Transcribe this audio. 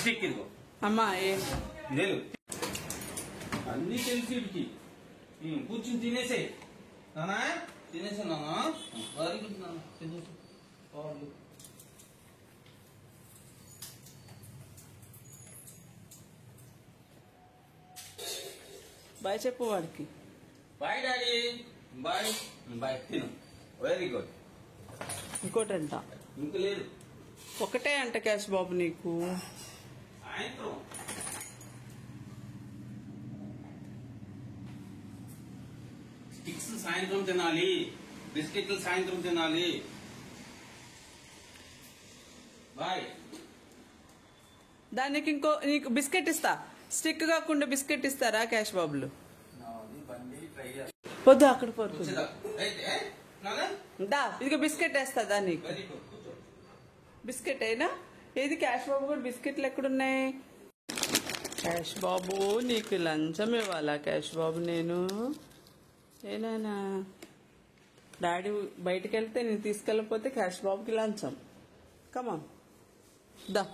Stick ఇదిగో అమ్మా ఏం లేదు అన్ని తెలిసి వీడికి కూర్చుని తినేసే నానా తినేసా నానా వెరీ గుడ్ నాన్న తినేసి బాయ్ చెప్పు వాడికి. బాయ్ డాడీ బాయ్ బాయ్ తిను వెరీ గుడ్. ఇంకోటంట ఇంక లేదు ఒకటే అంట క్యాష్ బాబు నీకు. సాయంత్రం స్టిక్స్ సాయంత్రం తినాలి, బిస్కెట్లు సాయంత్రం తినాలి. బాయ్. దానికి ఇంకో నీకు బిస్కెట్ ఇస్తా, స్టిక్ కాకుండా బిస్కెట్ ఇస్తారా క్యాష్ బాబులు? వద్దు అక్కడ పోరు దా, ఇదిగో బిస్కెట్ వేస్తా దానికి. బిస్కెట్ అయినా ఏది క్యాష్ బాబు కూడా బిస్కెట్లు ఎక్కడున్నాయి? క్యాష్ బాబు నీకు లంచం ఇవ్వాలా క్యాష్ బాబు? నేను ఏనానా డాడీ బయటకు వెళ్తే నేను తీసుకెళ్ళకపోతే క్యాష్ బాబుకి లంచం. కమాన్ దా.